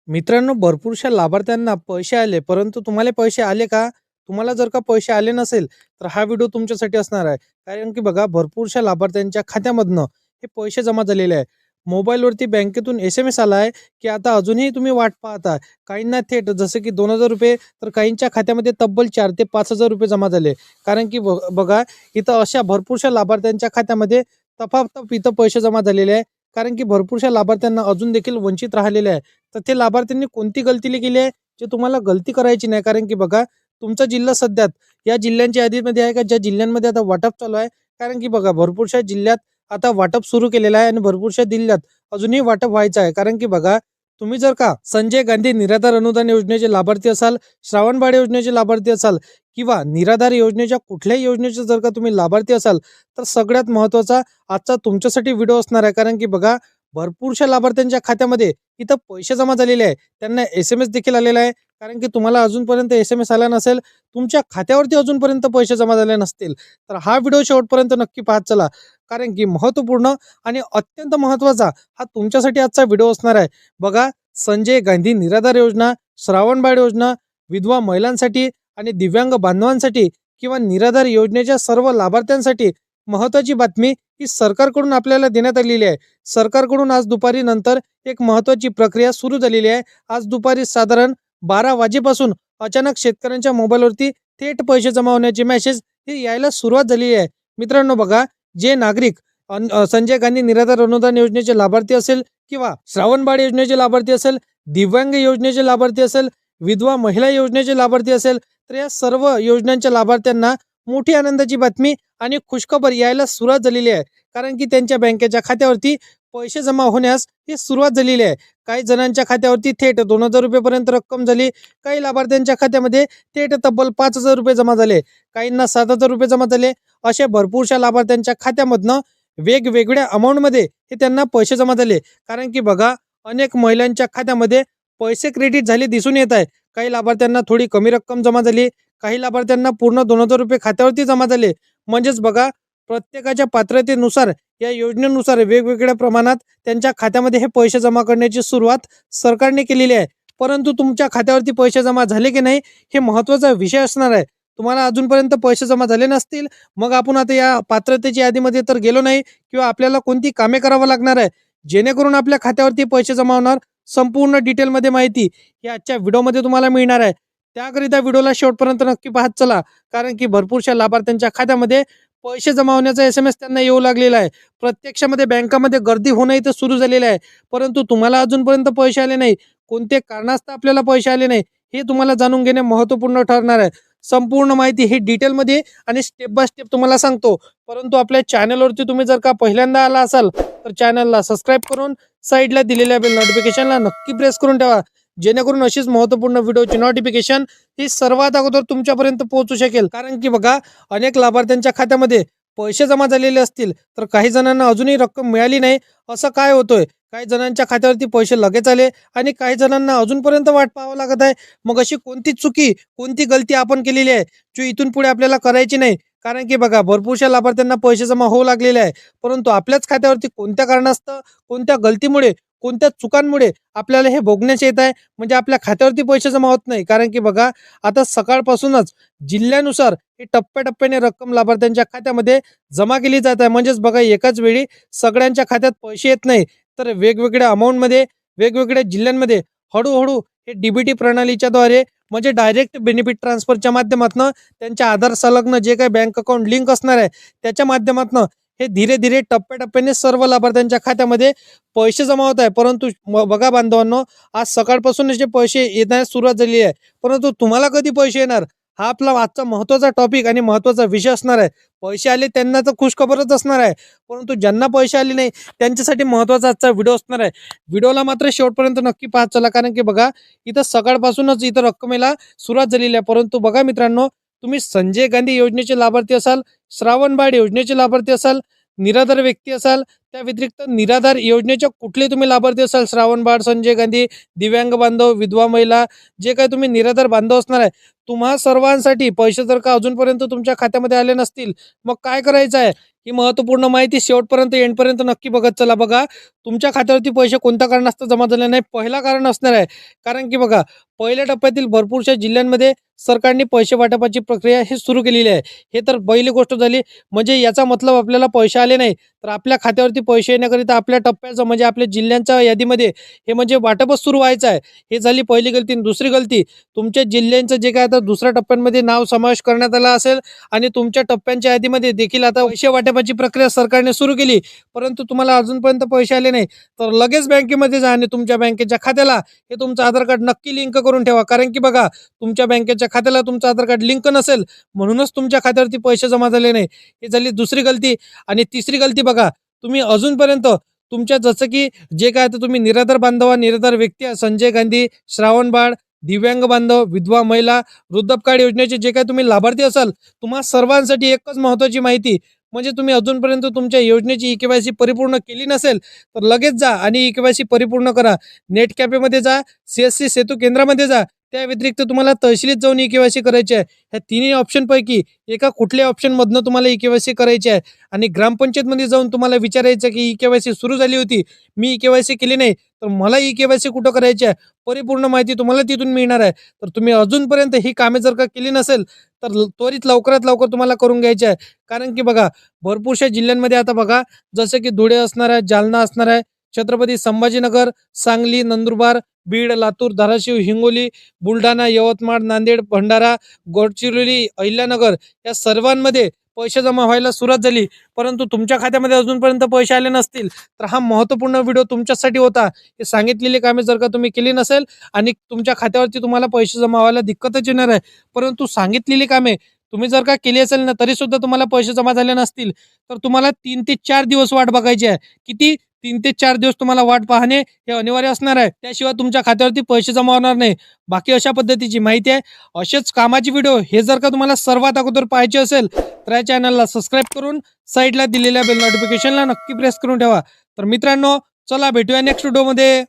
मित्रांनो, भरपूरशा लाभार्थ्यांना पैसे आले, परंतु तुम्हाला पैसे आले का? तुम्हाला जर का पैसे आले नसेल, तर हा व्हिडिओ तुमच्यासाठी असणार आहे. कारण की बघा, भरपूरशा लाभार्थ्यांच्या खात्यामधनं हे पैसे जमा झालेले आहे. मोबाईलवरती बँकेतून एस-एम-एस आला आहे, की आता अजूनही तुम्ही वाट पाहता. काहींना थेट जसं की ₹2000 तर काहींच्या खात्यामध्ये तब्बल 4 ते 5,000 रुपये जमा झाले. कारण की बघा, इथं अशा भरपूरशा लाभार्थ्यांच्या खात्यामध्ये तफातफ इथं पैसे जमा झालेले आहे. कारण की भरपूरशा लाभार्थ्यांना अजून देखील वंचित राहिलेले आहे. तर ते लाभार्थ्यांनी कोणती गलती केली आहे, जे तुम्हाला गलती करायची नाही. कारण की बघा, तुमचा जिल्हा सध्यात या जिल्ह्यांच्या यादीमध्ये आहे का, ज्या जिल्ह्यांमध्ये आता वाटप चालू आहे. कारण की बघा, भरपूरशा जिल्ह्यात आता वाटप सुरू केलेलं आहे आणि भरपूरशा जिल्ह्यात अजूनही वाटप व्हायचं आहे. कारण की बघा, तुम्ही जर का संजय गांधी निराधार अनुदान योजनेचे लाभार्थी असाल, श्रावणबाळ योजनेचे लाभार्थी असाल किंवा निराधार योजनेच्या कुठल्याही योजनेचे जर का तुम्ही लाभार्थी असाल, तर सगळ्यात महत्त्वाचा आजचा तुमच्यासाठी व्हिडिओ असणार आहे. कारण की बघा, भरपूरशा लाभार्थ्यांच्या खात्यामध्ये इथं पैसे जमा झालेले आहे. त्यांना एस-एम-एस देखील आलेला आहे. कारण की तुम्हाला अजूनपर्यंत एस-एम-एस आला नसेल, तुमच्या खात्यावरती अजूनपर्यंत पैसे जमा झाले नसतील, तर हा व्हिडिओ शेवटपर्यंत नक्की पाहत चला. कारण की महत्त्वपूर्ण आणि अत्यंत महत्त्वाचा हा तुमच्यासाठी आजचा व्हिडिओ असणार आहे. बघा, संजय गांधी निराधार योजना, श्रावणबाळ योजना, विधवा महिलांसाठी आणि दिव्यांग बांधवांसाठी किंवा निराधार योजनेच्या सर्व लाभार्थ्यांसाठी महत्त्वाची बातमी ही सरकारकडून आपल्याला देण्यात आलेली आहे. सरकारकडून आज दुपारी नंतर एक महत्त्वाची प्रक्रिया सुरू झालेली आहे. आज दुपारी साधारण 12 वाजेपासून अचानक शेतकऱ्यांच्या मोबाईलवरती थेट पैसे जमा होण्याचे मेसेज हे यायला सुरुवात झालेली आहे. मित्रांनो बघा, जे नागरिक संजय गांधी निराधार अनुदान योजनेचे लाभार्थी असेल किंवा श्रावणबाळ योजनेचे लाभार्थी असेल, दिव्यांग योजनेचे लाभार्थी असेल, विधवा महिला योजनेचे लाभार्थी असेल, तर या सर्व योजनांच्या लाभार्थ्यांना मोठी आनंदाची बातमी आणि खुशखबर यायला सुरुवात झालेली आहे. कारण की त्यांच्या बँकेच्या खात्यावरती पैसे जमा होण्यास ही सुरुवात झालेली आहे. काही जणांच्या खात्यावरती थेट ₹2000 पर्यंत रक्कम झाली. काही लाभार्थ्यांच्या खात्यामध्ये थेट तब्बल ₹5000 जमा झाले. काहींना ₹7000 जमा झाले. अशा भरपूरशा लाभार्थ्यांच्या खात्यामधनं वेगवेगळ्या अमाऊंटमध्ये हे त्यांना पैसे जमा झाले. कारण की बघा, अनेक महिलांच्या खात्यामध्ये पैसे क्रेडिट झाले दिसून येत आहे. काही लाभार्थ्यांना थोडी कमी रक्कम जमा झाली. काही लाभार्थ्यांना पूर्ण ₹2000 खात्यावरती जमा झाले. म्हणजेच बघा, प्रत्येकाच्या पात्रतेनुसार या योजनेनुसार वेगवेगळ्या प्रमाणात त्यांच्या खात्यामध्ये हे पैसे जमा करण्याची सुरुवात सरकारने केलेली आहे. परंतु तुमच्या खात्यावरती पैसे जमा झाले की नाही हे महत्त्वाचा विषय असणार आहे. तुम्हाला अजूनपर्यंत पैसे जमा झाले नसतील, मग आपण आता या पात्रतेच्या यादीमध्ये तर गेलो नाही किंवा आपल्याला कोणती कामे करावं लागणार आहे, जेणेकरून आपल्या खात्यावरती पैसे जमा होणार. संपूर्ण डिटेलमध्ये माहिती ही आजच्या व्हिडिओमध्ये तुम्हाला मिळणार आहे. त्याकरिता व्हिडिओला शेवटपर्यंत नक्की पाहत चला. कारण की भरपूरशा लाभार्थ्यांच्या खात्यामध्ये पैसे जमा होण्याचा एस-एम-एस त्यांना येऊ लागलेला आहे. प्रत्यक्षामध्ये बँकामध्ये गर्दी होणं इथं सुरू झालेलं आहे. परंतु तुम्हाला अजूनपर्यंत पैसे आले नाही. कोणते कारणास्तव आपल्याला पैसे आले नाही, हे तुम्हाला जाणून घेणे महत्त्वपूर्ण ठरणार आहे. संपूर्ण माहिती ही डिटेलमध्ये आणि स्टेप बाय स्टेप तुम्हाला सांगतो. परंतु आपल्या चॅनलवरती तुम्ही जर का पहिल्यांदा आला असाल, तर चॅनलला सबस्क्राईब करून साईडला दिलेल्या बेल नोटिफिकेशनला नक्की प्रेस करून ठेवा. जेणेकरून अशीच महत्त्वपूर्ण व्हिडिओची नोटिफिकेशन ही सर्वात अगोदर तुमच्यापर्यंत पोहोचू शकेल. कारण की बघा, अनेक लाभार्थ्यांच्या खात्यामध्ये पैसे जमा झालेले असतील, तर काही जणांना अजूनही रक्कम मिळाली नाही. असं काय होतंय? काही जणांच्या खात्यावरती पैसे लगेच आले आणि काही जणांना अजूनपर्यंत वाट पाहावं लागत आहे. मग अशी कोणती चुकी, कोणती गलती आपण केलेली आहे, जो इथून पुढे आपल्याला करायची नाही? कारण की बघा, भरपूरशा लाभार्थ्यांना पैसे जमा होऊ लागलेले आहे. परंतु आपल्याच खात्यावरती कोणत्या कारणास्तव, कोणत्या गलतीमुळे, कोणत्या चुकांमुळे आपल्याला हे भोगण्यास येत आहे, म्हणजे आपल्या खात्यावरती पैसे जमा होत नाही. कारण की बघा, आता सकाळपासूनच जिल्ह्यानुसार ही टप्प्याटप्प्याने रक्कम लाभार्थ्यांच्या खात्यामध्ये जमा केली जात आहे. म्हणजेच बघा, एकाच वेळी सगळ्यांच्या खात्यात पैसे येत नाही, तर वेगवेगळ्या अमाऊंटमध्ये, वेगवेगळ्या जिल्ह्यांमध्ये हळूहळू हे डीबीटी प्रणालीच्याद्वारे, म्हणजे डायरेक्ट बेनिफिट ट्रान्सफरच्या माध्यमातून त्यांच्या आधार संलग्न जे काही बँक अकाउंट लिंक असणार आहे, त्याच्या माध्यमातून हे धीरे धीरे टप्प्याटप्प्याने सर्व लाभार्थ्यांच्या खात्यामध्ये पैसे जमा होत आहे. परंतु बघा बांधवांनो, आज सकाळपासूनच जे पैसे येण्यास सुरुवात झाली आहे. परंतु तुम्हाला कधी पैसे येणार, हा आपला आजचा महत्त्वाचा टॉपिक आणि महत्त्वाचा विषय असणार आहे. पैसे आले त्यांना तर खुशखबरच असणार आहे, परंतु ज्यांना पैसे आले नाही त्यांच्यासाठी महत्त्वाचा आजचा व्हिडिओ असणार आहे. व्हिडिओला मात्र शेवटपर्यंत नक्की पाहत चला. कारण की बघा, इथं सकाळपासूनच इथं रक्कमेला सुरुवात झालेली आहे. परंतु बघा मित्रांनो, तुम्ही संजय गांधी योजनेचे लाभार्थी असाल, श्रावणबाळ योजनेचे लाभार्थी असाल, निराधार व्यक्ती असाल, त्या व्यतिरिक्त निराधार योजनेच्या कुठले तुम्ही लाभार्थी असाल, श्रावणबाळ, संजय गांधी, दिव्यांग बांधव, विधवा महिला, जे काही तुम्ही निराधार बांधव असणार आहे, तुम्हा सर्वांसाठी पैसे जर का अजूनपर्यंत तुमच्या खात्यामध्ये आले नसतील, मग काय करायचं आहे? ही महत्त्वपूर्ण माहिती शेवटपर्यंत, एंडपर्यंत नक्की बघत चला. बघा, तुमच्या खात्यावरती पैसे कोणत्या कारणास्तव जमा झाले नाही? पहिला कारण असणार आहे, कारण की बघा पहिल्या टप्प्यातील भरपूरशा जिल्ह्यांमध्ये सरकारने पैसे वाटपाची प्रक्रिया ही सुरू केलेली आहे. हे तर पहिली गोष्ट झाली. म्हणजे याचा मतलब आपल्याला पैसे आले नाही, तर आपल्या खात्यावरती पैसे येण्याकरिता आपल्या टप्प्याचं म्हणजे आपल्या जिल्ह्यांच्या यादीमध्ये हे म्हणजे वाटपच सुरू व्हायचं आहे. हे झाली पहिली गलती. आणि दुसरी गलती, तुमच्या जिल्ह्यांचं जे काय आता दुसऱ्या टप्प्यांमध्ये नाव समावेश करण्यात आला असेल आणि तुमच्या टप्प्यांच्या यादीमध्ये देखील आता पैसे वाटपाची प्रक्रिया सरकारने सुरू केली, परंतु तुम्हाला अजूनपर्यंत पैसे आले नाही, तर लगेच बँकेमध्ये जा आणि तुमच्या बँकेच्या खात्याला हे तुमचं आधार कार्ड नक्की लिंक करून ठेवा. कारण की बघा तुमच्या बँकेच्या खात्याला तुमचं आधार कार्ड लिंक नसेल, म्हणूनच तुमच्या खात्यावरती पैसे जमा झाले नाही. ही झाली दुसरी गलती. आणि तिसरी गलती बघा, तुम्ही अजूनपर्यंत तुमच्या जसं की जे काय आता तुम्ही निराधार बांधव, निराधार व्यक्ती आहे, संजय गांधी, श्रावण बाळ, दिव्यांग बांधव, विधवा महिला, वृद्धपकाळ योजनेचे जे काही तुम्ही लाभार्थी असाल, तुम्हा सर्वांसाठी एकच महत्त्वाची माहिती, म्हणजे तुम्ही अजूनपर्यंत तुमच्या योजनेची ई-के-वाय-सी परिपूर्ण केली नसेल, तर लगेच जा आणि ई-के-वाय-सी परिपूर्ण करा. नेट कॅफेमध्ये जा, सी-एस-सी सेतू केंद्रामध्ये जा. त्या व्यतिरिक्त तुम्हाला तहसीलीत जाऊन ई-के-वाय-सी करायची आहे. ह्या तिन्ही ऑप्शनपैकी एका कुठल्या ऑप्शनमधनं तुम्हाला ई-के-वाय-सी करायची आहे. आणि ग्रामपंचायतमध्ये जाऊन तुम्हाला विचारायचं की ई-के-वाय-सी सुरू झाली होती, मी ई-के-वाय-सी केली नाही, तर मला ई-के-वाय-सी कुठं करायची आहे? परिपूर्ण माहिती तुम्हाला तिथून मिळणार आहे. तर तुम्ही अजूनपर्यंत ही कामे जर का केली नसेल, तर त्वरित लवकरात लवकर तुम्हाला करून घ्यायची आहे. कारण की बघा भरपूरशा जिल्ह्यांमध्ये आता बघा, जसं की धुळे असणार आहे, जालना असणार आहे, छत्रपती संभाजीनगर, सांगली, नंदुरबार, बीड, लातूर, धाराशिव, हिंगोली, बुलढाणा, यवतमाळ, नांदेड, भंडारा, गडचिरोली, अहिल्यानगर या सर्वांमध्ये पैसे जमा व्हायला सुरुवात झाली. परंतु तुमच्या खात्यामध्ये अजूनपर्यंत पैसे आले नसतील, तर हा महत्त्वपूर्ण व्हिडिओ तुमच्यासाठी होता. हे सांगितलेली कामे जर का तुम्ही केली नसेल आणि तुमच्या खात्यावरती तुम्हाला पैसे जमा व्हायला दिक्कतच येणार आहे. परंतु सांगितलेली कामे तुम्ही जर का केली असेल ना, तरी सुद्धा तुम्हाला पैसे जमा झाले नसतील, तर तुम्हाला 3 ते 4 दिवस वाट बघायची आहे. किती? 3 ते 4 दिवस तुम्हाला वाट पाहणे हे अनिवार्य असणार आहे. त्याशिवाय तुमच्या खात्यावरती पैसे जमा होणार नाही. बाकी अशा पद्धतीची माहिती आहे. असेच कामाचे व्हिडिओ हे जर का तुम्हाला सर्वात अगोदर पाहायचे असेल, तर या चॅनलला सबस्क्राईब करून साईडला दिलेल्या बेल नोटिफिकेशनला नक्की प्रेस करून ठेवा. तर मित्रांनो, चला भेटूया नेक्स्ट व्हिडिओमध्ये.